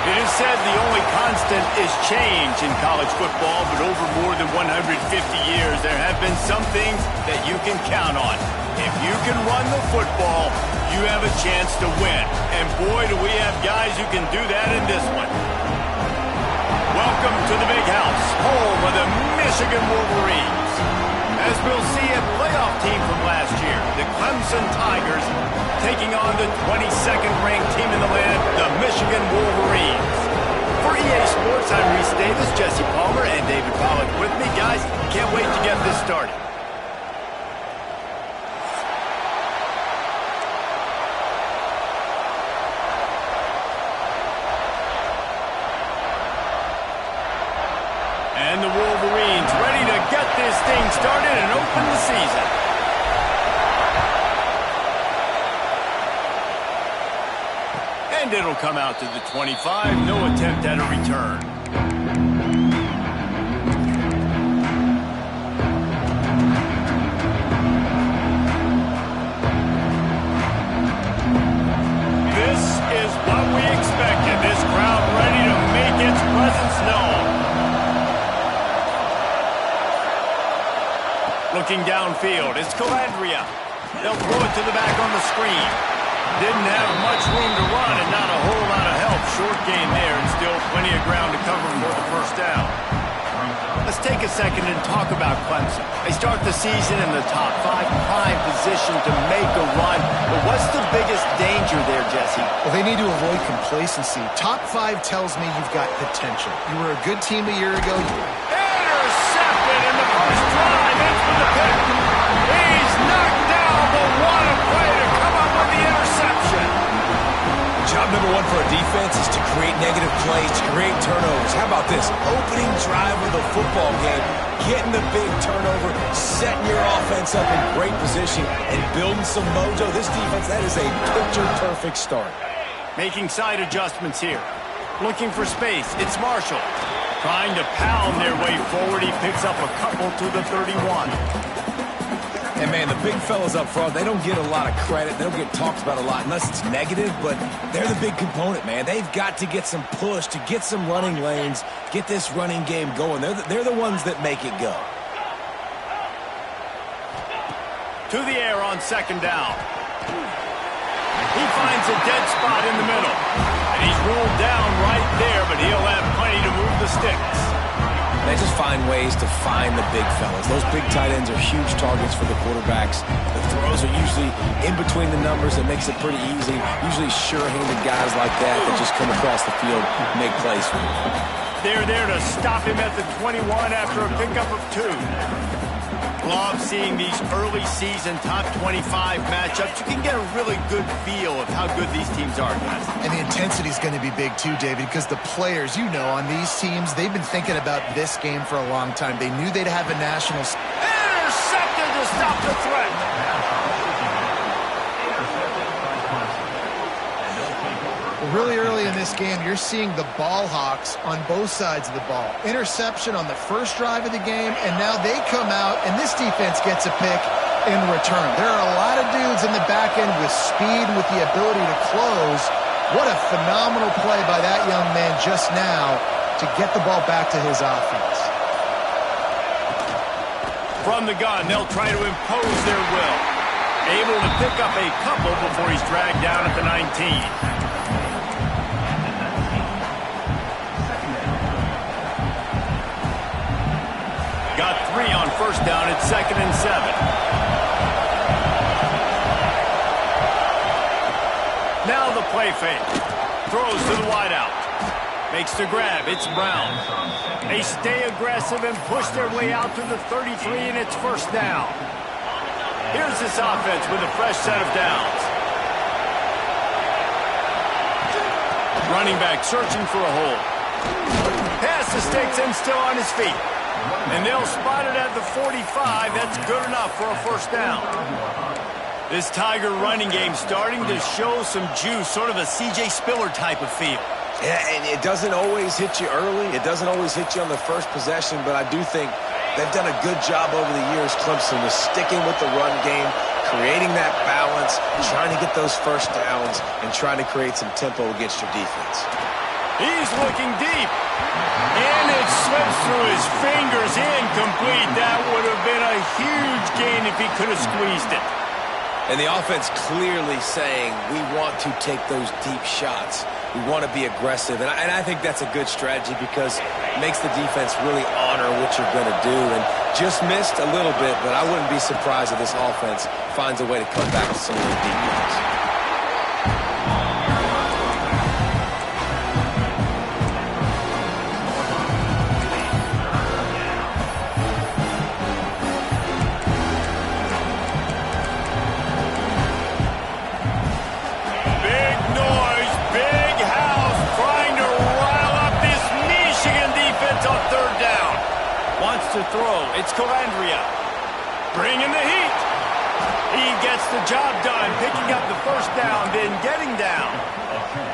It is said the only constant is change in college football, but over more than 150 years, there have been some things that you can count on. If you can run the football, you have a chance to win. And boy, do we have guys who can do that in this one. Welcome to the Big House, home of the Michigan Wolverines. As we'll see, a playoff team from last year, the Clemson Tigers, taking on the 22nd ranked team in the land, the Michigan Wolverines. For EA Sports, I'm Reese Davis, Jesse Palmer, and David Pollack with me. Guys, can't wait to get this started. And the Wolverines ready to get this thing started and open the season. And it'll come out to the 25. No attempt at a return. This is what we expected. This crowd ready to make its presence known. Looking downfield, it's Calandria. They'll throw it to the back on the screen. Didn't have much room to run and not a whole lot of help. Short gain there and still plenty of ground to cover for the first down. Let's take a second and talk about Clemson. They start the season in the top 5, prime position to make a run. But what's the biggest danger there, Jesse? Well, they need to avoid complacency. Top 5 tells me you've got potential. You were a good team a year ago. Intercepted in the first drive. It's for the pick. He's knocked down, but what a play to come up with the interception. Job number 1 for a defense is to create negative plays, to create turnovers. How about this? Opening drive of the football game, getting the big turnover, setting your offense up in great position, and building some mojo. This defense, that is a picture-perfect start. Making side adjustments here. Looking for space. It's Marshall. Trying to pound their way forward. He picks up a couple to the 31. And, man, the big fellas up front, they don't get a lot of credit. They don't get talked about a lot unless it's negative, but they're the big component, man. They've got to get some push, to get some running lanes, get this running game going. They're the ones that make it go. To the air on second down. He finds a dead spot in the middle. And he's ruled down right there, but he'll have plenty to move the sticks. They just find ways to find the big fellas. Those big tight ends are huge targets for the quarterbacks. The throws are usually in between the numbers. That makes it pretty easy. Usually sure-handed guys like that just come across the field and make plays for you. They're there to stop him at the 21 after a pickup of 2. Love seeing these early season top 25 matchups. You can get a really good feel of how good these teams are, guys. And the intensity is going to be big too, David, because the players, on these teams, they've been thinking about this game for a long time. They knew they'd have a national... Intercepted to stop the threat. Really early in this game, you're seeing the ball hawks on both sides of the ball. Interception on the first drive of the game, and now they come out, and this defense gets a pick in return. There are a lot of dudes in the back end with speed and with the ability to close. What a phenomenal play by that young man just now to get the ball back to his offense. From the gun, they'll try to impose their will. Able to pick up a couple before he's dragged down at the 19. Got 3 on first down at 2nd and 7. Now the play fake. Throws to the wideout. Makes the grab. It's Brown. They stay aggressive and push their way out to the 33, and it's first down. Here's this offense with a fresh set of downs. Running back searching for a hole. Pass the sticks and still on his feet. And they'll spot it at the 45. That's good enough for a first down. This Tiger running game starting to show some juice, sort of a C.J. Spiller type of feel. Yeah, and it doesn't always hit you early. It doesn't always hit you on the first possession, but I do think they've done a good job over the years, Clemson, with sticking with the run game, creating that balance, trying to get those first downs, and trying to create some tempo against your defense. He's looking deep. And it slips through his fingers. Incomplete. That would have been a huge gain if he could have squeezed it. And the offense clearly saying, we want to take those deep shots. We want to be aggressive. And I think that's a good strategy because it makes the defense really honor what you're going to do. And just missed a little bit, but I wouldn't be surprised if this offense finds a way to come back to some of those deep ones. To throw. It's Calandria. Bringing the heat. He gets the job done, picking up the first down, then getting down.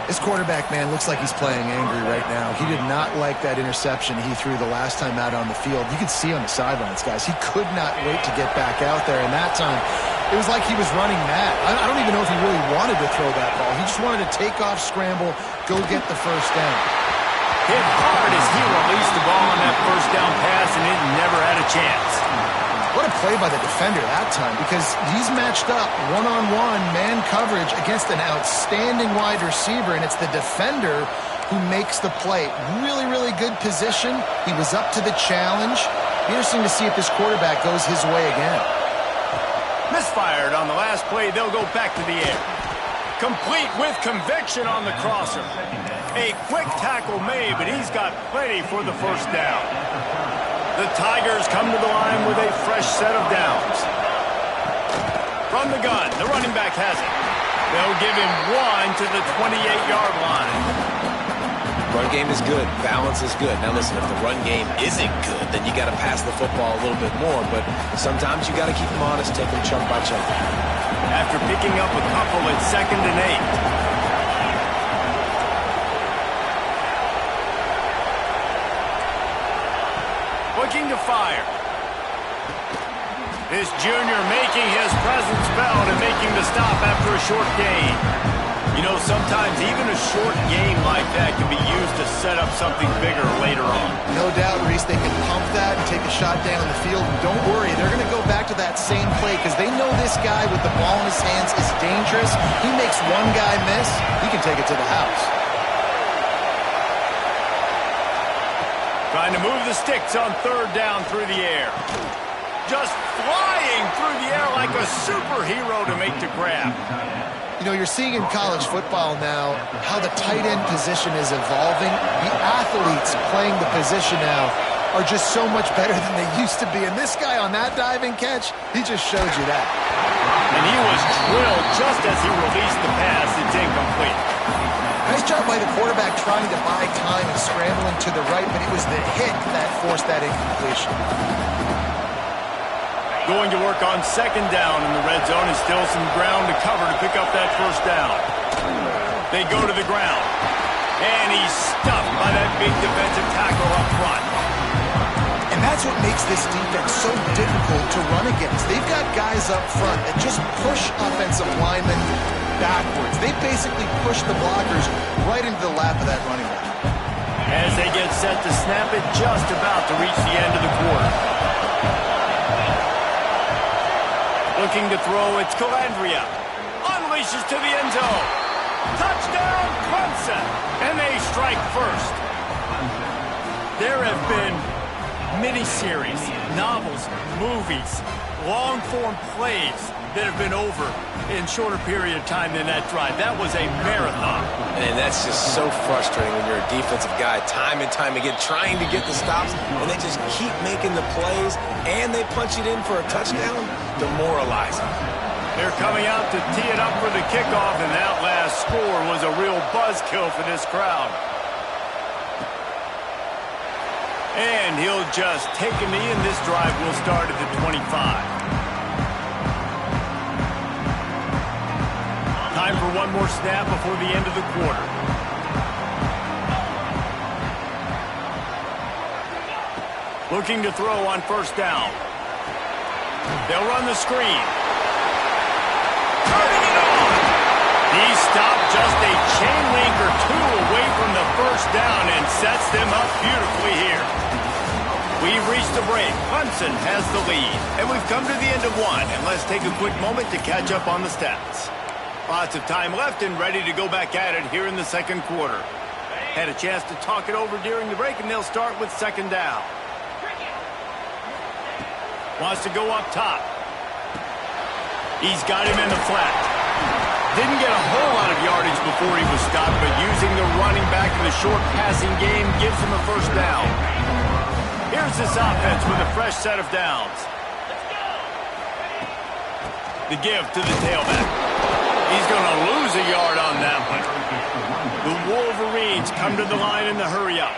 This quarterback, man, looks like he's playing angry right now. He did not like that interception he threw the last time out on the field. You could see on the sidelines, guys. He could not wait to get back out there, and that time it was like he was running mad. I don't even know if he really wanted to throw that ball. He just wanted to take off, scramble, go get the first down. Hit hard as he released the ball on that first down pass, and it never had a chance. What a play by the defender that time, because he's matched up one-on-one man coverage against an outstanding wide receiver, and it's the defender who makes the play. Really, really good position. He was up to the challenge. Interesting to see if this quarterback goes his way again. Misfired on the last play. They'll go back to the air. Complete with conviction on the crosser. A quick tackle made, but he's got plenty for the first down. The Tigers come to the line with a fresh set of downs. From the gun, the running back has it. They'll give him one to the 28-yard line. Run game is good. Balance is good. Now listen, if the run game isn't good, then you got to pass the football a little bit more. But sometimes you got to keep them honest, take them chunk by chunk. After picking up a couple at 2nd and 8. Looking to fire. This junior making his presence felt and making the stop after a short gain. You know, sometimes even a short game like that can be used to set up something bigger later on. No doubt, Reese, they can pump that and take a shot down the field. And don't worry, they're going to go back to that same play because they know this guy with the ball in his hands is dangerous. He makes one guy miss, he can take it to the house. Trying to move the sticks on 3rd down through the air. Just flying through the air like a superhero to make the grab. You know, you're seeing in college football now how the tight end position is evolving. The athletes playing the position now are just so much better than they used to be. And this guy on that diving catch, he just showed you that. And he was drilled just as he released the pass. It's incomplete. Nice job by the quarterback trying to buy time and scrambling to the right, but it was the hit that forced that incompletion. Going to work on 2nd down in the red zone, and still some ground to cover to pick up that first down. They go to the ground, and he's stuffed by that big defensive tackle up front. And that's what makes this defense so difficult to run against. They've got guys up front that just push offensive linemen backwards. They basically push the blockers right into the lap of that running back. As they get set to snap it, just about to reach the end of the quarter. Looking to throw, it's Calandria. Unleashes to the end zone. Touchdown, Clemson. And they strike first. There have been miniseries, novels, movies, long-form plays that have been over in shorter period of time than that drive. That was a marathon. And that's just so frustrating when you're a defensive guy, time and time again, trying to get the stops, and they just keep making the plays, and they punch it in for a touchdown. Demoralizing. They're coming out to tee it up for the kickoff, and that last score was a real buzzkill for this crowd. And he'll just take a knee, and this drive will start at the 25. Time for one more snap before the end of the quarter. Looking to throw on 1st down. They'll run the screen. Turning it on. He stopped just a chain link or two away from the first down and sets them up beautifully here. We've reached the break. Clemson has the lead. And we've come to the end of one. And let's take a quick moment to catch up on the stats. Lots of time left and ready to go back at it here in the second quarter. Had a chance to talk it over during the break, and they'll start with second down. Wants to go up top. He's got him in the flat. Didn't get a whole lot of yardage before he was stopped, but using the running back in the short passing game gives him a first down. Here's this offense with a fresh set of downs. The give to the tailback. He's going to lose a yard on that one. The Wolverines come to the line in the hurry-up.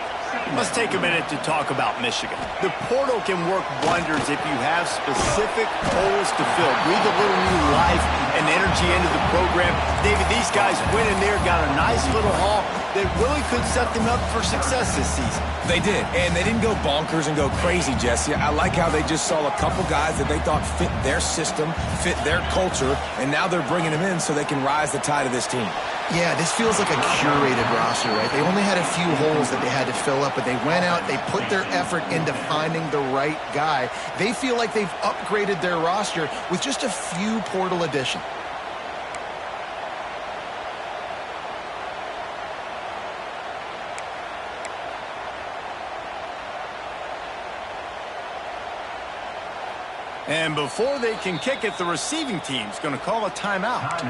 Let's take a minute to talk about Michigan. The portal can work wonders if you have specific holes to fill. Breathe a little new life and energy into the program. David, these guys went in there, got a nice little haul that really could set them up for success this season. They did, and they didn't go bonkers and go crazy, Jesse. I like how they just saw a couple guys that they thought fit their system, fit their culture, and now they're bringing them in so they can rise the tide of this team. Yeah, this feels like a curated roster, right? They only had a few holes that they had to fill up, but they went out, they put their effort into finding the right guy. They feel like they've upgraded their roster with just a few portal additions. And before they can kick it, the receiving team's going to call a timeout.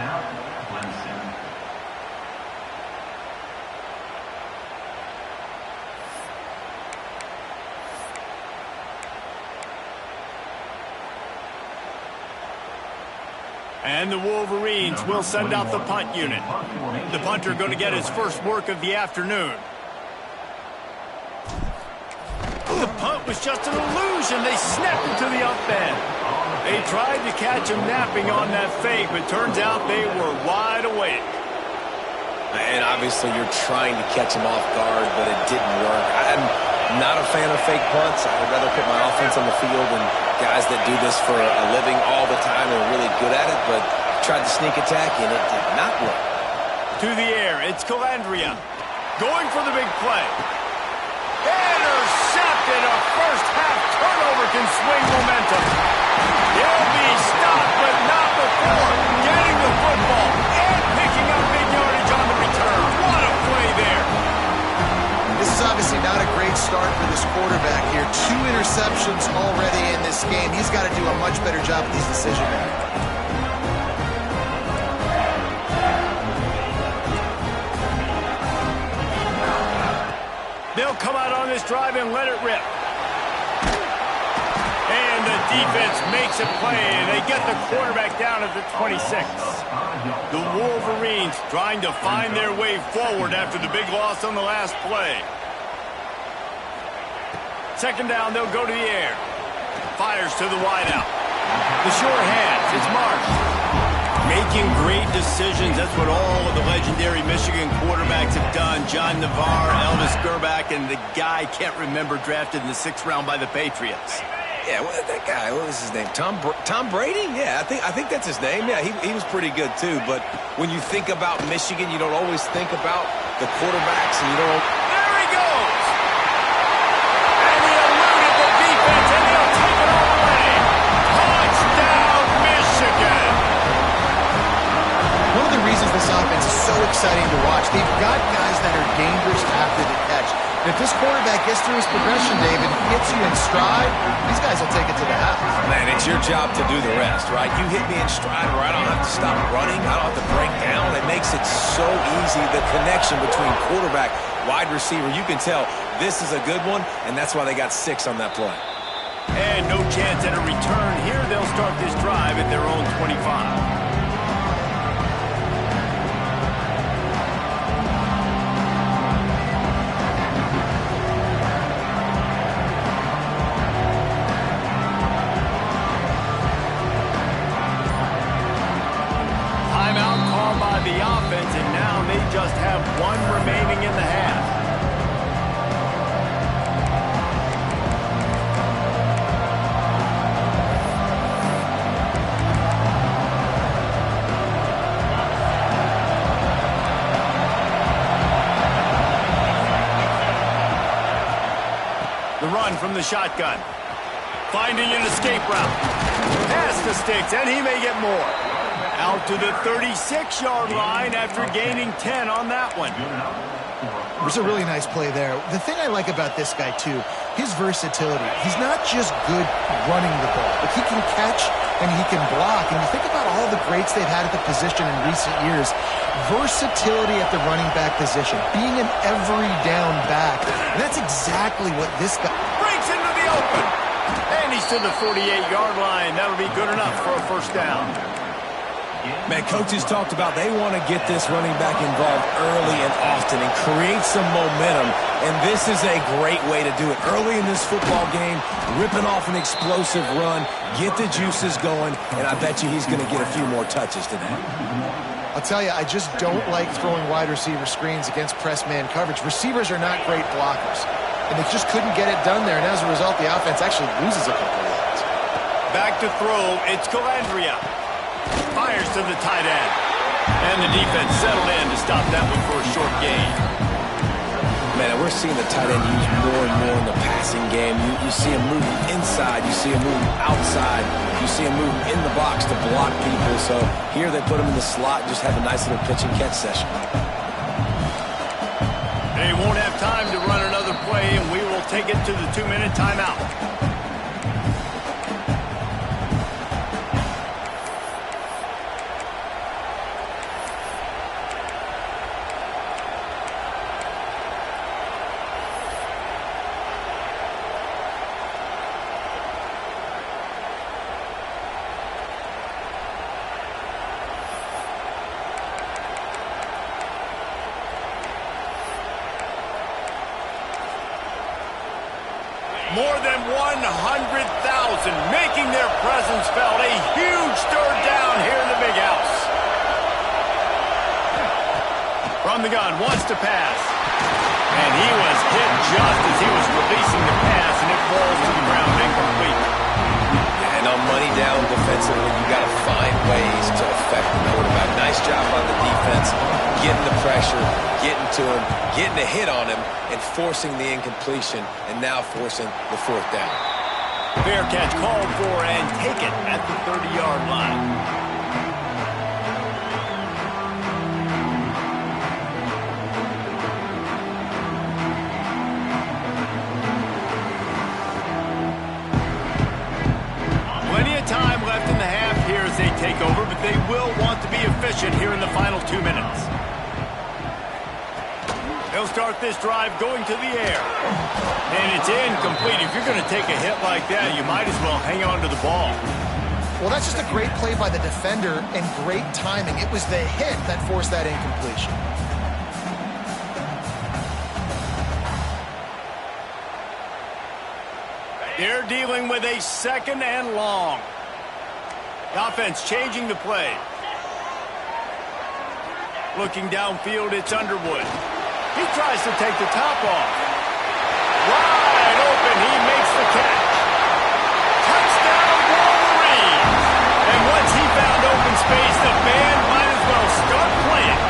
And the Wolverines will send out the punt unit. The punter going to get his first work of the afternoon. The punt was just an illusion. They snapped it to the up end. They tried to catch him napping on that fake, but turns out they were wide awake. And obviously you're trying to catch him off guard, but it didn't work. I'm not a fan of fake punts. I would rather put my offense on the field and guys that do this for a living all the time are really good at it, but tried to sneak attack and it did not work. To the air, it's Calandria going for the big play. Intercepted. A first half turnover can swing momentum. He'll be stopped, but not before getting the football and picking up big yardage on the return. What a play there. This is obviously not a great start for this quarterback here. 2 interceptions already in this game. He's got to do a much better job with these decision making. They'll come out on this drive and let it rip. And the defense makes a play, and they get the quarterback down at the 26. The Wolverines trying to find their way forward after the big loss on the last play. Second down, they'll go to the air. Fires to the wideout. The short hands, it's marked. Making great decisions, that's what all of the legendary Michigan quarterbacks have done. John Navarre, Elvis Gerbach, and the guy I can't remember drafted in the 6th round by the Patriots. Yeah, that guy, what was his name? Tom Brady? Yeah, I think that's his name. Yeah, he was pretty good too. But when you think about Michigan, you don't always think about the quarterbacks, and you don't. There he goes! And he eluded the defense, and he'll take it all away. Touchdown, Michigan! One of the reasons this offense is so exciting to watch, they've got guys that are dangerous after the catch. And if this quarterback gets through his progression, David, hits you in stride, these guys will take it to the house. Man, it's your job to do the rest, right? You hit me in stride where I don't have to stop running, I don't have to break down. It makes it so easy, the connection between quarterback, wide receiver. You can tell this is a good one, and that's why they got 6 on that play. And no chance at a return here. They'll start this drive at their own 25. The offense, and now they just have 1 remaining in the half. The run from the shotgun. Finding an escape route. Past the sticks, and he may get more. Out to the 36-yard line after gaining 10 on that one. It was a really nice play there. The thing I like about this guy, too, his versatility. He's not just good running the ball, but he can catch and he can block. And you think about all the greats they've had at the position in recent years. Versatility at the running back position, being an every down back. And that's exactly what this guy... Breaks into the open. And he's to the 48-yard line. That'll be good enough for a first down. Man, coaches talked about they want to get this running back involved early and often and create some momentum, and this is a great way to do it. Early in this football game, ripping off an explosive run, get the juices going, and I bet you he's going to get a few more touches today. I'll tell you, I just don't like throwing wide receiver screens against press man coverage. Receivers are not great blockers, and they just couldn't get it done there, and as a result, the offense actually loses a couple of yards. Back to throw, it's Calandria. Fires to the tight end. And the defense settled in to stop that one for a short gain. Man, we're seeing the tight end used more and more in the passing game. You see him moving inside. You see him moving outside. You see him moving in the box to block people. So here they put him in the slot and just have a nice little pitch and catch session. They won't have time to run another play, and we will take it to the 2-minute timeout. More than 100,000 making their presence felt. A huge third down here in the big house. From the gun, wants to pass. And he was hit just as he was releasing the pass, and it falls to the ground incomplete. And on money down defensively, you got to find ways to affect the quarterback. Nice job on the defense, getting the pressure, getting to him, getting a hit on him, and forcing the incompletion, and now forcing the fourth down. Fair catch called for and taken at the 30-yard line. Plenty of time left in the half here as they take over, but they will want to be efficient here in the final 2 minutes. They'll start this drive going to the air. And it's incomplete. If you're going to take a hit like that, you might as well hang on to the ball. Well, that's just a great play by the defender and great timing. It was the hit that forced that incompletion. They're dealing with a 2nd and long. The offense changing the play. Looking downfield, it's Underwood. He tries to take the top off. Wide open, he makes the catch. Touchdown, Wolverines! And once he found open space, the band might as well start playing.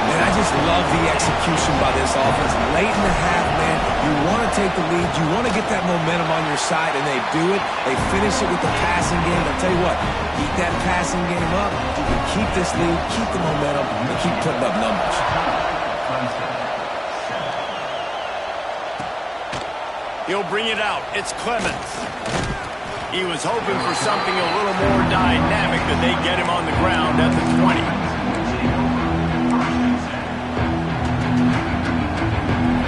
Man, I just love the execution by this offense. Late in the half, man, you want to take the lead. You want to get that momentum on your side, and they do it. They finish it with the passing game. I'll tell you what, keep that passing game up. You can keep this lead, keep the momentum, and keep putting up numbers. He'll bring it out. It's Clemens. He was hoping for something a little more dynamic, that they get him on the ground at the 20.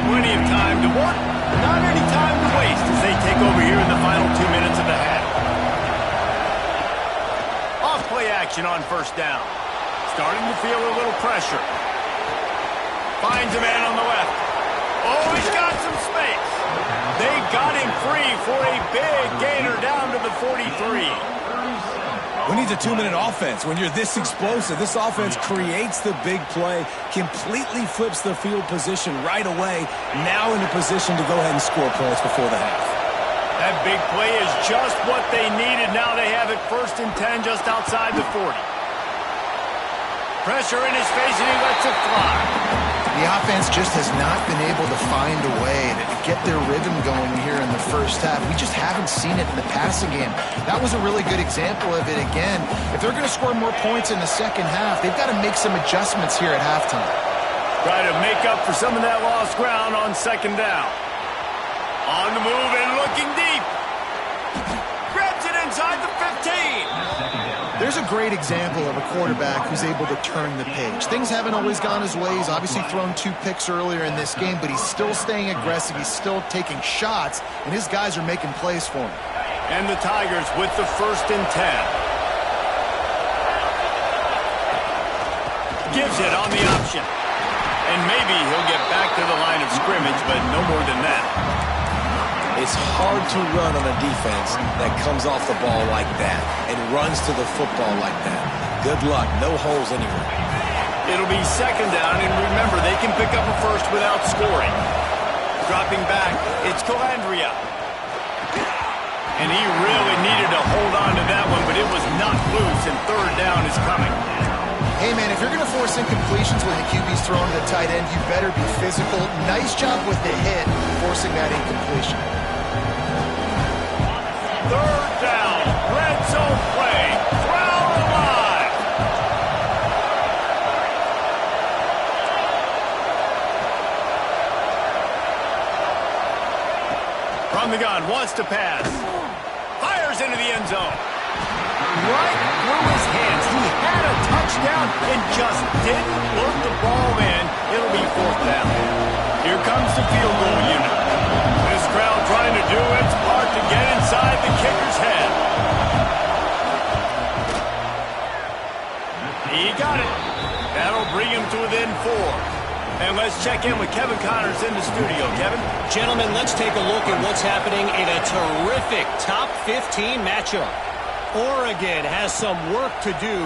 Plenty of time to work, not any time to waste as they take over here in the final 2 minutes of the half. Off-play action on first down. Starting to feel a little pressure. Finds a man on the left. Oh, he's got some space. They got him free for a big gainer down to the 43. We need a 2-minute offense. When you're this explosive, this offense creates the big play, completely flips the field position right away, now in a position to go ahead and score points before the half. That big play is just what they needed. Now they have it 1st and 10 just outside the 40. Pressure in his face, and he lets it fly. The offense just has not been able to find a way to get their rhythm going here in the first half. We just haven't seen it in the passing game. That was a really good example of it again. If they're going to score more points in the second half, they've got to make some adjustments here at halftime. Try to make up for some of that lost ground on second down. On the move and looking deep. Grabs it inside the 15. There's a great example of a quarterback who's able to turn the page. Things haven't always gone his way. He's obviously thrown 2 picks earlier in this game, but he's still staying aggressive. He's still taking shots, and his guys are making plays for him. And the Tigers with the 1st and 10. Gives it on the option. And maybe he'll get back to the line of scrimmage, but no more than that. It's hard to run on a defense that comes off the ball like that and runs to the football like that. Good luck. No holes anywhere. It'll be second down, and remember, they can pick up a first without scoring. Dropping back, it's Colandrea. And he really needed to hold on to that one, but it was knocked loose, and third down is coming. Hey, man, if you're going to force incompletions when the QB's throwing to the tight end, you better be physical. Nice job with the hit, forcing that incompletion. Third down, red zone play, crowd alive. From the gun, wants to pass. Fires into the end zone. Right through his hands. He had a touchdown and just didn't look the ball in. It'll be 4th down. Here comes the field goal unit. This crowd trying to do its part to get inside the kicker's head. He got it. That'll bring him to within 4. And let's check in with Kevin Connors in the studio. Kevin? Gentlemen, let's take a look at what's happening in a terrific top 15 matchup. Oregon has some work to do,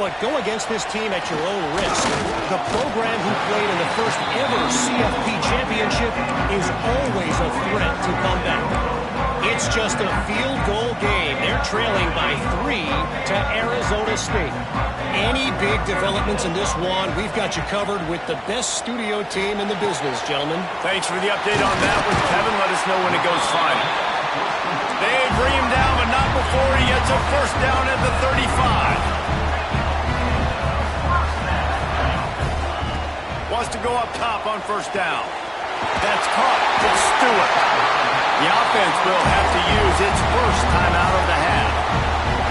but go against this team at your own risk. The program who played in the first ever CFP championship is always a threat to come back. It's just a field goal game. They're trailing by 3 to Arizona State. Any big developments in this one, we've got you covered with the best studio team in the business, gentlemen. Thanks for the update on that one, Kevin. Let us know when it goes final. They bring him down, but not before he gets a first down at the 35. Wants to go up top on first down. That's caught. It's Stewart. The offense will have to use its first timeout of the half.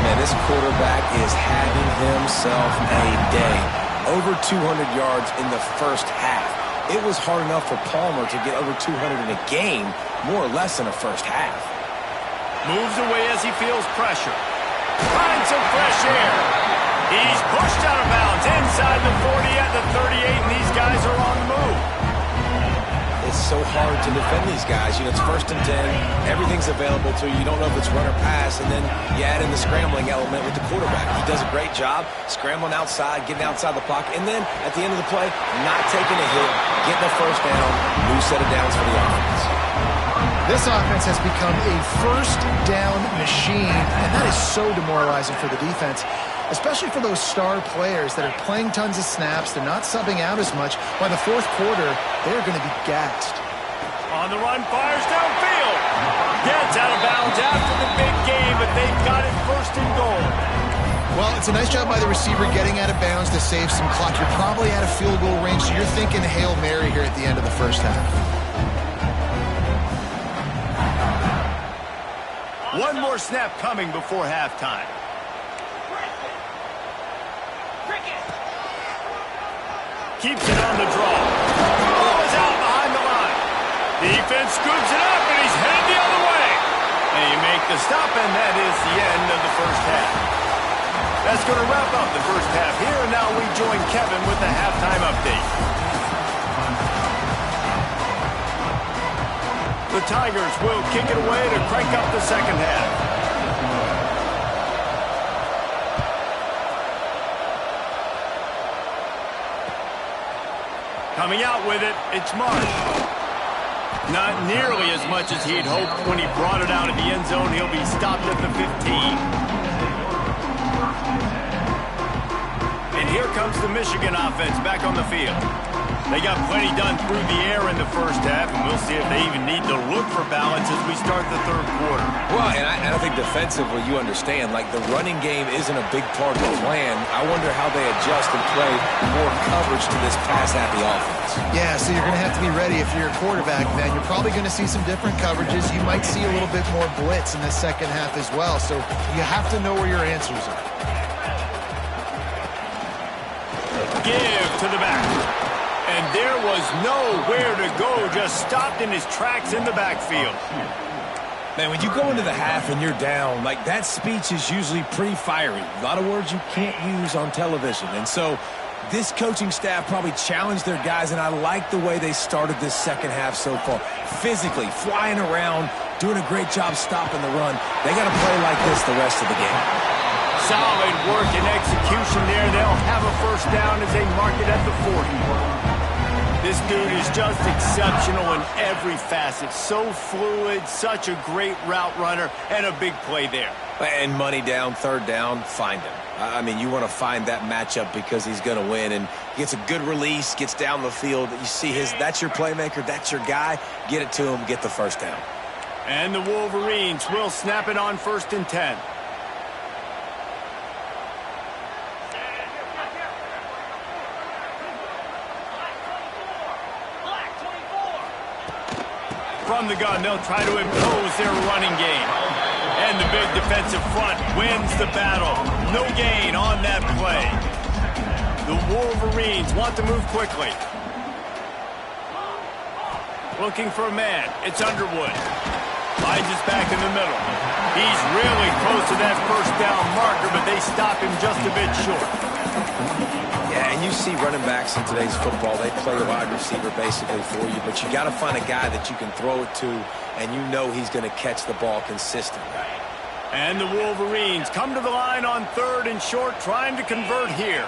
Man, this quarterback is having himself a day. Over 200 yards in the first half. It was hard enough for Palmer to get over 200 in a game, more or less in the first half. Moves away as he feels pressure. Finds some fresh air. He's pushed out of bounds inside the 40 at the 38, and these guys are on the move. It's so hard to defend these guys. You know, it's 1st and 10. Everything's available to you. You don't know if it's run or pass, and then you add in the scrambling element with the quarterback. He does a great job scrambling outside, getting outside the pocket, and then at the end of the play, not taking a hit, getting a first down, new set of downs for the offense. This offense has become a first down machine, and that is so demoralizing for the defense, especially for those star players that are playing tons of snaps. They're not subbing out as much. By the 4th quarter, they're going to be gassed. On the run, fires downfield. Gets out of bounds after the big game, but they've got it 1st and goal. Well, it's a nice job by the receiver getting out of bounds to save some clock. You're probably at a field goal range, so you're thinking Hail Mary here at the end of the first half. One more snap coming before halftime. Keeps it on the draw. Ball is out behind the line. Defense scoops it up, and he's headed the other way. And you make the stop, and that is the end of the first half. That's going to wrap up the first half here, and now we join Kevin with the halftime update. The Tigers will kick it away to crank up the second half. Coming out with it, it's Marsh. Not nearly as much as he'd hoped when he brought it out of the end zone. He'll be stopped at the 15. And here comes the Michigan offense back on the field. They got plenty done through the air in the first half, and we'll see if they even need to look for balance as we start the third quarter. Well, and I think defensively, you understand, like the running game isn't a big part of the plan. I wonder how they adjust and play more coverage to this pass-happy offense. Yeah, so you're going to have to be ready if you're a quarterback, man. You're probably going to see some different coverages. You might see a little bit more blitz in the second half as well, so you have to know where your answers are. Give to the back. And there was nowhere to go, just stopped in his tracks in the backfield. Man, when you go into the half and you're down, like that speech is usually pretty fiery. A lot of words you can't use on television. And so this coaching staff probably challenged their guys, and I like the way they started this second half so far. Physically, flying around, doing a great job stopping the run. They got to play like this the rest of the game. Solid work and execution there. They'll have a first down as they mark it at the 40. This dude is just exceptional in every facet. So fluid, such a great route runner, and a big play there. And money down, third down, find him. I mean, you want to find that matchup because he's going to win, and he gets a good release, gets down the field. You see that's your playmaker, that's your guy. Get it to him, get the first down. And the Wolverines will snap it on 1st and 10. From the gun, they'll try to impose their running game. And the big defensive front wins the battle. No gain on that play. The Wolverines want to move quickly. Looking for a man. It's Underwood. Finds his back in the middle. He's really close to that first down marker, but they stop him just a bit short. Yeah, and you see running backs in today's football, they play a wide receiver basically for you, but you got to find a guy that you can throw it to, and you know he's going to catch the ball consistently. And the Wolverines come to the line on 3rd and short, trying to convert here.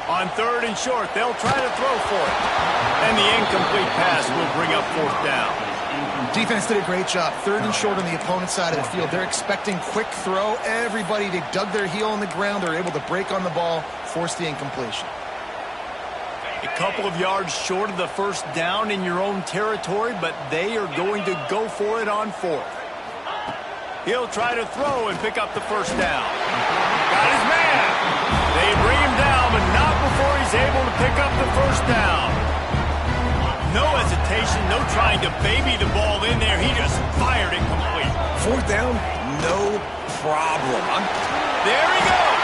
On 3rd and short, they'll try to throw for it. And the incomplete pass will bring up 4th down. Defense did a great job. 3rd and short on the opponent's side of the field. They're expecting quick throw. Everybody, they dug their heel on the ground. They're able to break on the ball, force the incompletion. A couple of yards short of the first down in your own territory, but they are going to go for it on 4th. He'll try to throw and pick up the first down. Got his man. They bring him down, but not before he's able to pick up the first down. No hesitation, no trying to baby the ball in there. He just fired it complete. 4th down, no problem. There he goes.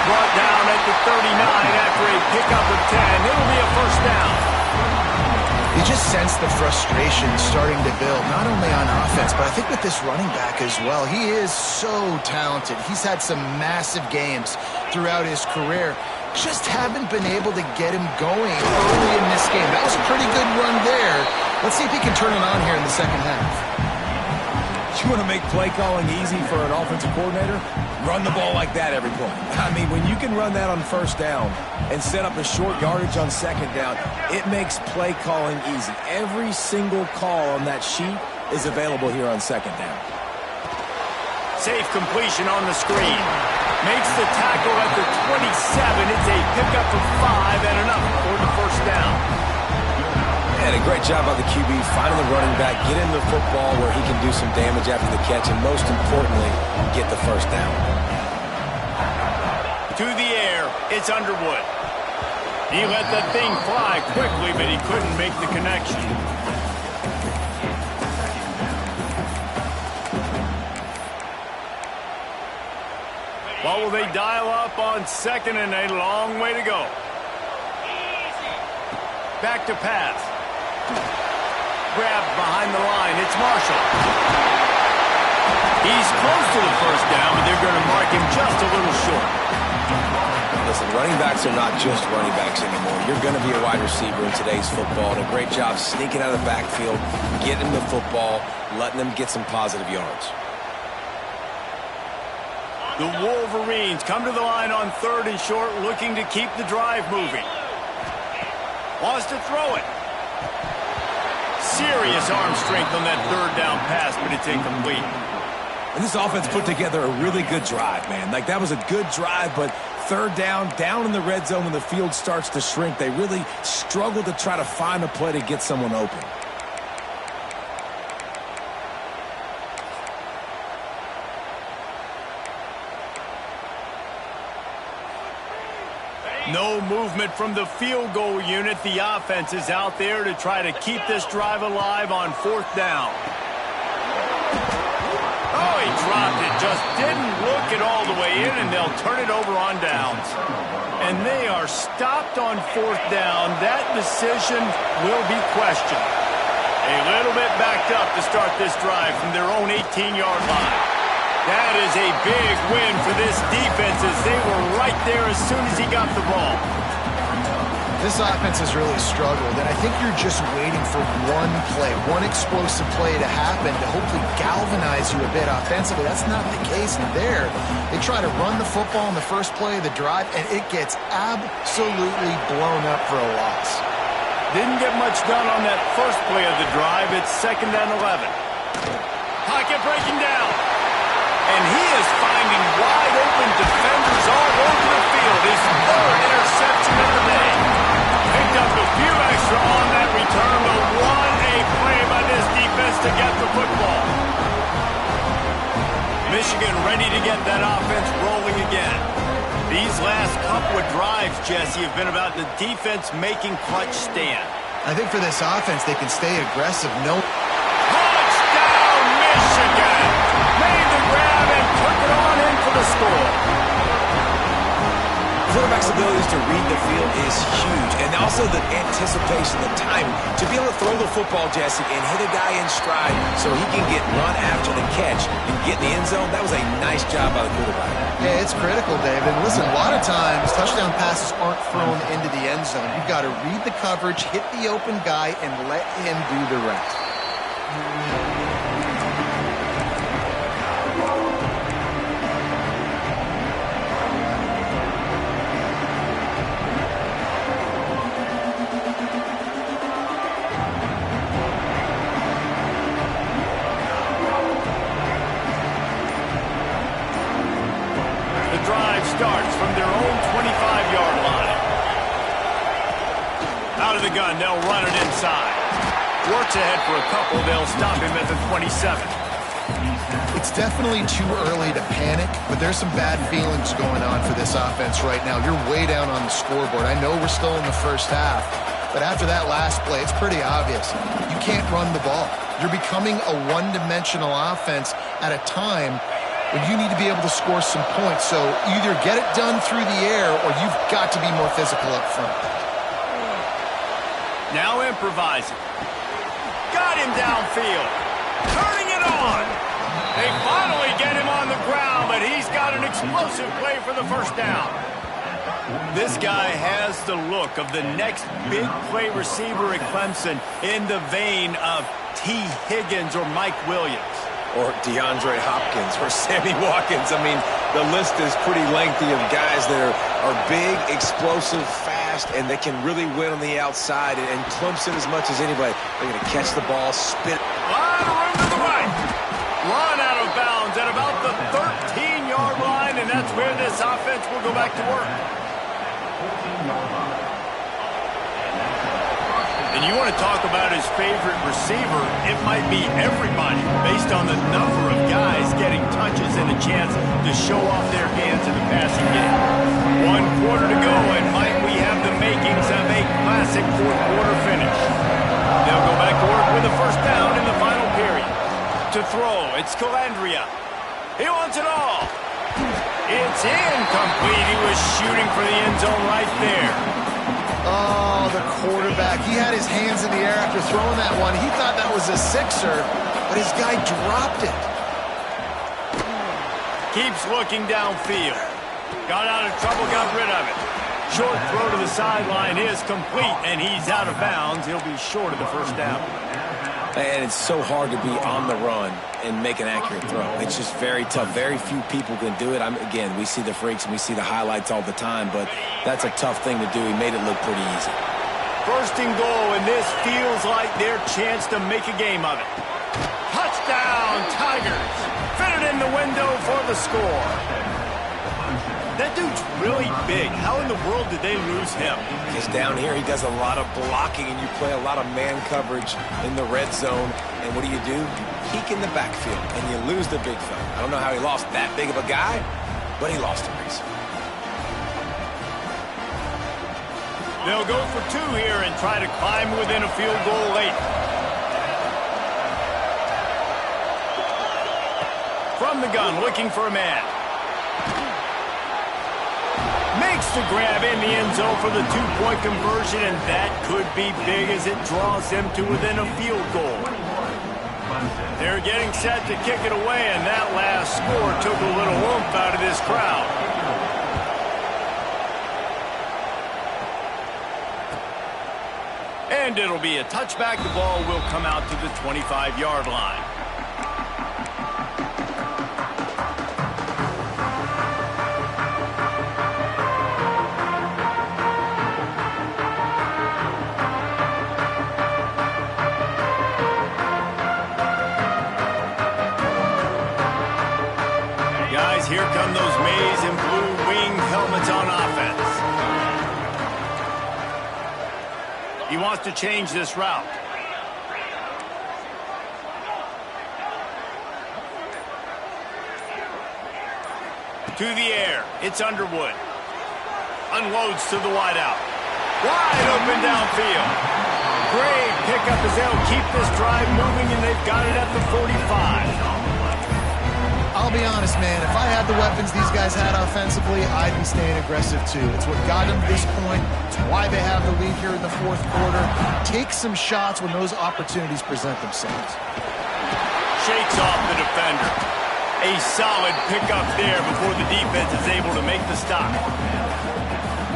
Brought down at the 39 after a pickup of 10. It'll be a first down. You just sense the frustration starting to build, not only on offense, but I think with this running back as well. He is so talented. He's had some massive games throughout his career. Just haven't been able to get him going early in this game. That was a pretty good run there. Let's see if he can turn it on here in the second half. You want to make play calling easy for an offensive coordinator? Run the ball like that every play. I mean, when you can run that on first down and set up a short yardage on second down, it makes play calling easy. Every single call on that sheet is available here on second down. Safe completion on the screen. Makes the tackle at the 27. It's a pickup of 5 and enough for the first down. And a great job by the QB finding the running back, get him the football where he can do some damage after the catch, and most importantly, get the first down. To the air, it's Underwood. He let that thing fly quickly, but he couldn't make the connection. What will they dial up on 2nd and a long way to go? Back to pass. Grabbed behind the line. It's Marshall. He's close to the first down, but they're going to mark him just a little short. Listen, running backs are not just running backs anymore. You're going to be a wide receiver in today's football, and a great job sneaking out of the backfield, getting the football, letting them get some positive yards. The Wolverines come to the line on 3rd and short, looking to keep the drive moving. Wants to throw it. Serious arm strength on that 3rd down pass, but it's incomplete. And this offense put together a really good drive, man. Like, that was a good drive, but third down in the red zone when the field starts to shrink. They really struggle to try to find a play to get someone open. No movement from the field goal unit. The offense is out there to try to keep this drive alive on fourth down. Oh, he dropped it. Just didn't look it all the way in, and they'll turn it over on downs. And they are stopped on fourth down. That decision will be questioned. A little bit backed up to start this drive from their own 18-yard line. That is a big win for this defense as they were right there as soon as he got the ball. This offense has really struggled, and I think you're just waiting for one play, one explosive play to happen to hopefully galvanize you a bit offensively. That's not the case there. They try to run the football in the first play of the drive, and it gets absolutely blown up for a loss. Didn't get much done on that first play of the drive. It's 2nd and 11. Pocket breaking down. And he is finding wide open defenders all over the field. His 3rd interception of the day. Picked up a few extra on that return, but what a play by this defense to get the football. Michigan ready to get that offense rolling again. These last couple of drives, Jesse, have been about the defense making clutch stand. I think for this offense, they can stay aggressive. Touchdown, Michigan! Made the grab and took it on in for the score. Quarterback's abilities to read the field is huge, and also the anticipation, the timing. To be able to throw the football, Jesse, and hit a guy in stride so he can get run after the catch and get in the end zone, that was a nice job by the quarterback. Yeah, it's critical, David. And listen, a lot of times touchdown passes aren't thrown into the end zone. You've got to read the coverage, hit the open guy, and let him do the rest. Starts from their own 25-yard line. Out of the gun, they'll run it inside. Works ahead for a couple. They'll stop him at the 27. It's definitely too early to panic, but there's some bad feelings going on for this offense right now. You're way down on the scoreboard. I know we're still in the first half, but after that last play, it's pretty obvious. You can't run the ball. You're becoming a one-dimensional offense at a time when you need to be able to score some points. So either get it done through the air or you've got to be more physical up front. Now improvising. Got him downfield. Turning it on. They finally get him on the ground, but he's got an explosive play for the first down. This guy has the look of the next big play receiver at Clemson in the vein of T. Higgins or Mike Williams. Or DeAndre Hopkins, or Sammy Watkins. I mean, the list is pretty lengthy of guys that are big, explosive, fast, and they can really win on the outside. And Clemson, as much as anybody, they're going to catch the ball, spin. Lot of room to the right. Run out of bounds at about the 13-yard line, and that's where this offense will go back to work. And you want to talk about his favorite receiver, it might be everybody based on the number of guys getting touches and a chance to show off their hands in the passing game. 1 quarter to go, and might we have the makings of a classic fourth-quarter finish. They'll go back to work with a first down in the final period. To throw, it's Calandria. He wants it all. It's incomplete. He was shooting for the end zone right there. Oh, the quarterback. He had his hands in the air after throwing that one. He thought that was a sixer, but his guy dropped it. Keeps looking downfield. Got out of trouble, got rid of it. Short throw to the sideline is complete, and he's out of bounds. He'll be short of the first down. And it's so hard to be on the run and make an accurate throw. It's just very tough. Very few people can do it. Again, we see the freaks and we see the highlights all the time, but that's a tough thing to do. He made it look pretty easy. First and goal, and this feels like their chance to make a game of it. Touchdown, Tigers. Fit it in the window for the score. That dude's really big. How in the world did they lose him? Because down here he does a lot of blocking, and you play a lot of man coverage in the red zone. And what do? You peek in the backfield, and you lose the big fella. I don't know how he lost that big of a guy, but he lost a race. They'll go for 2 here and try to climb within a field goal late. From the gun, looking for a man. Makes the grab in the end zone for the 2-point conversion, and that could be big as it draws him to within a field goal. They're getting set to kick it away, and that last score took a little oomph out of this crowd. And it'll be a touchback. The ball will come out to the 25-yard line. Guys, here come those maize and blue wing helmets on offense. He wants to change this route. To the air. It's Underwood. Unloads to the wideout. Wide open downfield. Great pickup as they'll keep this drive moving, and they've got it at the 45. I'll be honest, man, if I had the weapons these guys had offensively, I'd be staying aggressive too. It's what got them to this point. It's why they have the lead here in the 4th quarter. Take some shots when those opportunities present themselves. Shakes off the defender. A solid pickup there before the defense is able to make the stop.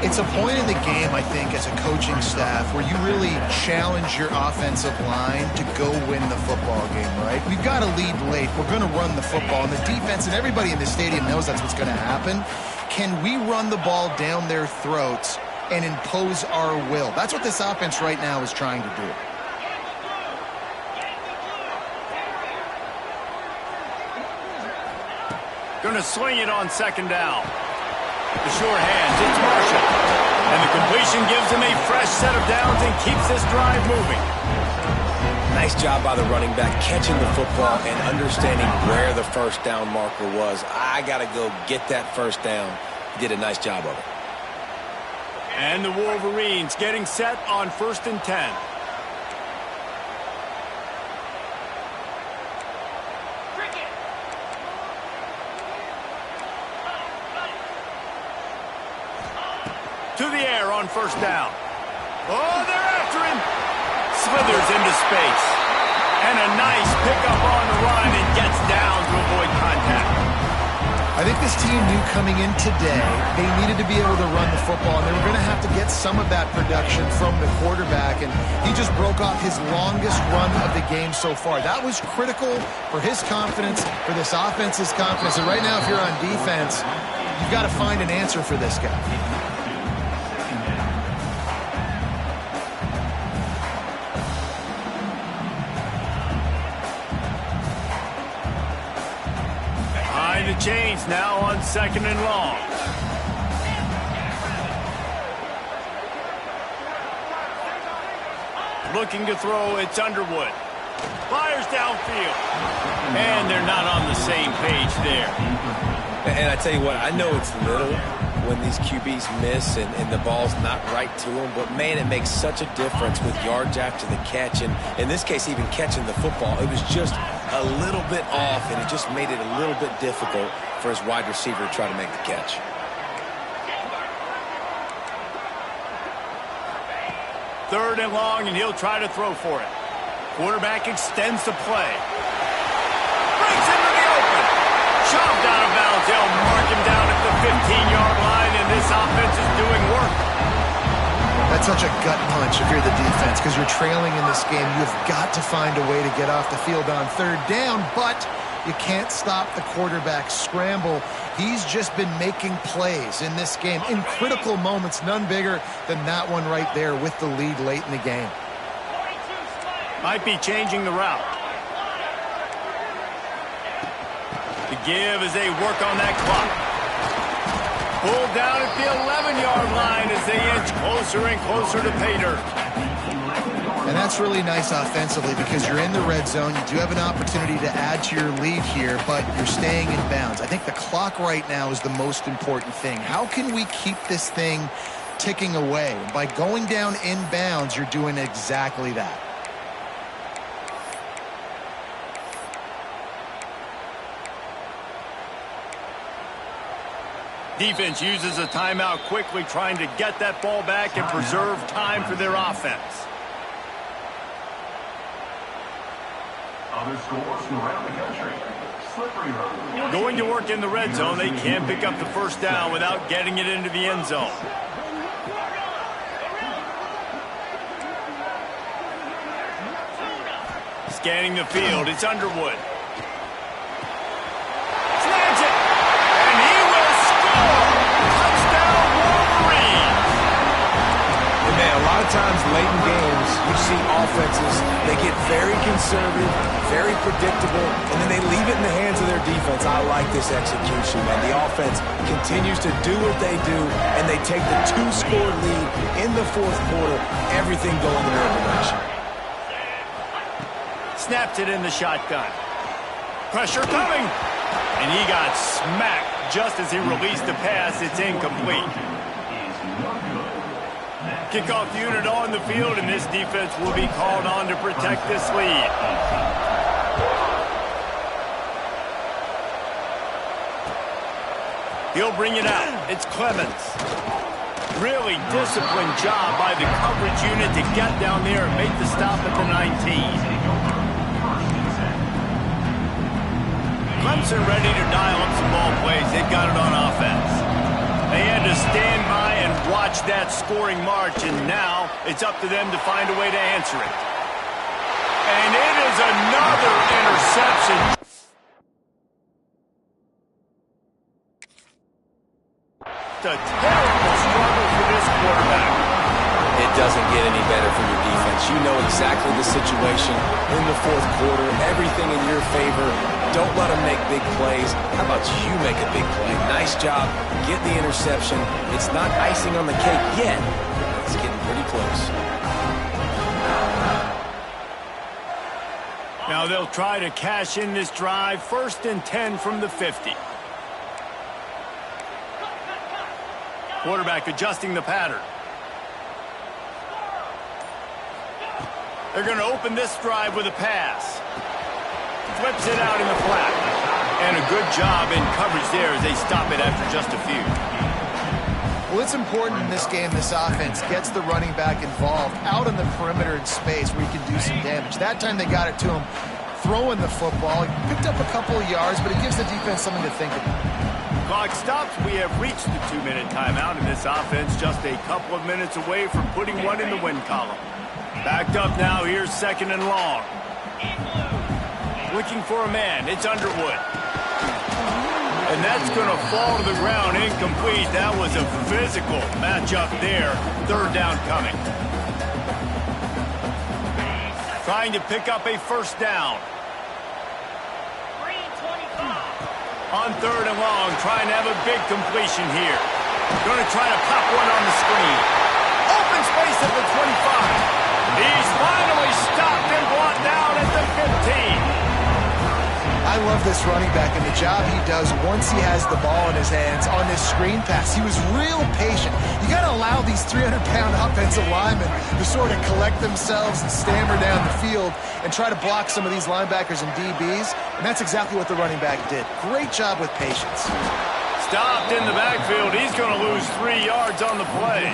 It's a point in the game, I think, as a coaching staff where you really challenge your offensive line to go win the football game, right? We've got to lead late. We're going to run the football. And the defense and everybody in the stadium knows that's what's going to happen. Can we run the ball down their throats and impose our will? That's what this offense right now is trying to do. Going to swing it on 2nd down. The sure hands, it's Marshall. And the completion gives him a fresh set of downs and keeps this drive moving. Nice job by the running back catching the football and understanding where the 1st down marker was. I got to go get that 1st down. He did a nice job of it. And the Wolverines getting set on 1st and 10. To the air on 1st down. Oh, they're after him. Slithers into space. And a nice pickup on the run and gets down to avoid contact. I think this team knew coming in today they needed to be able to run the football, and they were going to have to get some of that production from the quarterback, and he just broke off his longest run of the game so far. That was critical for his confidence, for this offense's confidence, and right now if you're on defense, you've got to find an answer for this guy. The chains now on 2nd and long. Looking to throw, it's Underwood. Fires downfield. And they're not on the same page there. And I tell you what, I know it's little when these QBs miss and the ball's not right to them, but man, it makes such a difference with yards after the catch, and in this case, even catching the football. It was just a little bit off, and it just made it a little bit difficult for his wide receiver to try to make the catch. Third and long, and he'll try to throw for it. Quarterback extends the play. Breaks into the open. Shoved out of bounds. They'll mark him down at the 15-yard line, and this offense is doing work. That's such a gut punch if you're the defense, because you're trailing in this game. You've got to find a way to get off the field on 3rd down, but you can't stop the quarterback scramble. He's just been making plays in this game in critical moments, none bigger than that one right there with the lead late in the game. Might be changing the route. The give as they work on that clock. Pulled down at the 11-yard line as they inch closer and closer to pay dirt. And that's really nice offensively because you're in the red zone. You do have an opportunity to add to your lead here, but you're staying in bounds. I think the clock right now is the most important thing. How can we keep this thing ticking away? By going down in bounds, you're doing exactly that. Defense uses a timeout quickly, trying to get that ball back and preserve time for their offense. Other scores from around the country. Slippery road. Going to work in the red zone, they can't pick up the first down without getting it into the end zone. Scanning the field, it's Underwood. Snags it! And he will score! Touchdown, Wolverine! And man, a lot of times late in games, you see offenses, they get very conservative, very predictable, and then they leave it in the hands of their defense. I like this execution, man. The offense continues to do what they do, and they take the 2-score lead in the fourth quarter, everything going in their direction. Snapped it in the shotgun. Pressure coming. And he got smacked just as he released the pass. It's incomplete. Kickoff unit on the field, and this defense will be called on to protect this lead. He'll bring it out. It's Clemens. Really disciplined job by the coverage unit to get down there and make the stop at the 19. Clemson ready to dial up some ball plays. They've got it on offense. They had to stand by and watch that scoring march, and now it's up to them to find a way to answer it. And it is another interception. It's a terrible struggle for this quarterback. It doesn't get any better for your defense. You know exactly the situation in the fourth quarter. Everything in your favor. Don't let them make big plays. How about you make a big play? Nice job. Get the interception. It's not icing on the cake yet. It's getting pretty close. Now they'll try to cash in this drive. 1st and 10 from the 50. Quarterback adjusting the pattern. They're going to open this drive with a pass. Flips it out in the flat. And a good job in coverage there as they stop it after just a few. Well, it's important in this game this offense gets the running back involved out on the perimeter in space where he can do some damage. That time they got it to him throwing the football. He picked up a couple of yards, but it gives the defense something to think about. Clock stops. We have reached the 2-minute timeout, and this offense just a couple of minutes away from putting one in the win column. Backed up now. Here's 2nd and long. Looking for a man. It's Underwood. And that's going to fall to the ground incomplete. That was a physical matchup there. 3rd down coming. Trying to pick up a 1st down. On 3rd and long, trying to have a big completion here. Going to try to pop one on the screen. Open space at the 25. He's finally stopped and brought down at the 15. I love this running back and the job he does once he has the ball in his hands on this screen pass. He was real patient. You got to allow these 300-pound offensive linemen to sort of collect themselves and stammer down the field and try to block some of these linebackers and DBs, and that's exactly what the running back did. Great job with patience. Stopped in the backfield. He's going to lose 3 yards on the play.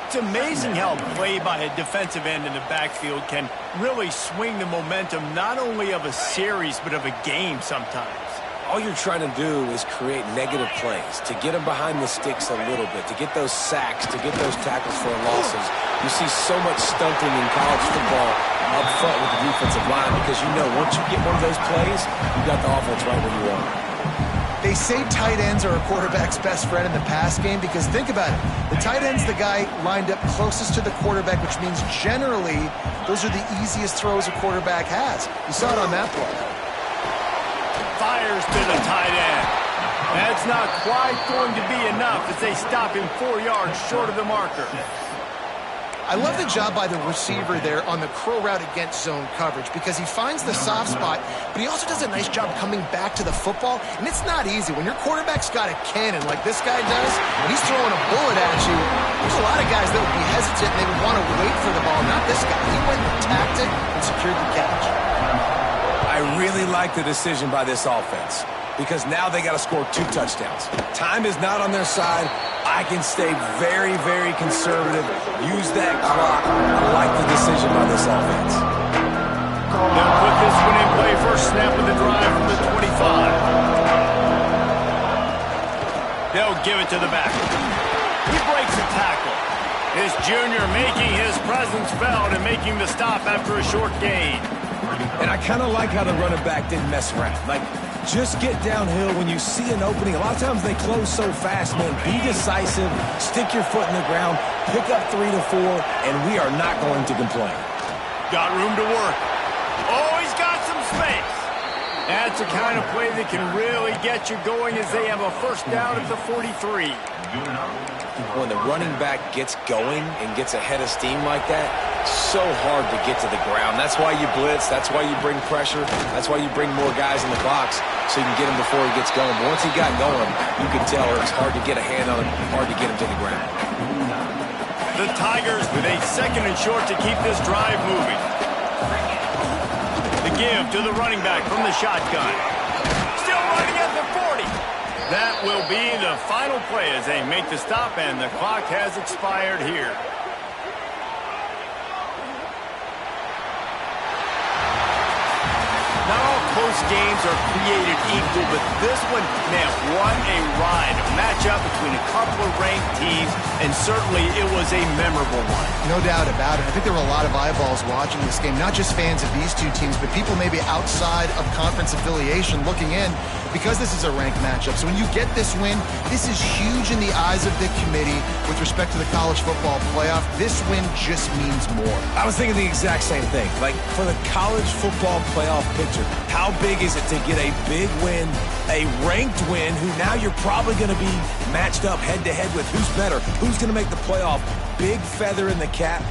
It's amazing how a play by a defensive end in the backfield can really swing the momentum not only of a series but of a game sometimes. All you're trying to do is create negative plays, to get them behind the sticks a little bit, to get those sacks, to get those tackles for losses. You see so much stunting in college football up front with the defensive line because you know once you get one of those plays, you got the offense right where you want. They say tight ends are a quarterback's best friend in the pass game because think about it. The tight end's the guy lined up closest to the quarterback, which means generally those are the easiest throws a quarterback has. You saw it on that play. Fires to the tight end. That's not quite going to be enough as they stop him 4 yards short of the marker. I love the job by the receiver there on the curl route against zone coverage because he finds the soft spot, but he also does a nice job coming back to the football, and it's not easy. When your quarterback's got a cannon like this guy does, and he's throwing a bullet at you, there's a lot of guys that would be hesitant and they would want to wait for the ball. Not this guy. He went and attacked it and secured the catch. I really like the decision by this offense because now they got to score 2 touchdowns. Time is not on their side. I can stay very, very conservative. Use that clock. I like the decision by this offense. They'll put this one in play first snap of the drive from the 25. They'll give it to the back. He breaks a tackle. This junior making his presence felt and making the stop after a short gain. And I kind of like how the running back didn't mess around. Like, just get downhill when you see an opening. A lot of times they close so fast, man. Be decisive, stick your foot in the ground, pick up 3 to 4, and we are not going to complain. Got room to work. Oh, he's got some space. That's the kind of play that can really get you going as they have a first down at the 43. When the running back gets going and gets ahead of steam like that, so hard to get to the ground. That's why you blitz. That's why you bring pressure. That's why you bring more guys in the box so you can get him before he gets going. But once he got going, you could tell it's hard to get a hand on him, hard to get him to the ground. The Tigers with a second and short to keep this drive moving. The give to the running back from the shotgun. Still running at the 40. That will be the final play as they make the stop, and the clock has expired here. Not all close games are created equal, but this one, man, what a ride. A matchup between a couple of ranked teams, and certainly it was a memorable one. No doubt about it. I think there were a lot of eyeballs watching this game, not just fans of these two teams, but people maybe outside of conference affiliation looking in because this is a ranked matchup. So when you get this win, this is huge in the eyes of the committee with respect to the college football playoff. This win just means more. I was thinking the exact same thing. Like, for the college football playoff picture, how big is it to get a big win, a ranked win, who now you're probably going to be matched up head-to-head with who's better, who's going to make the playoff. Big feather in the cap.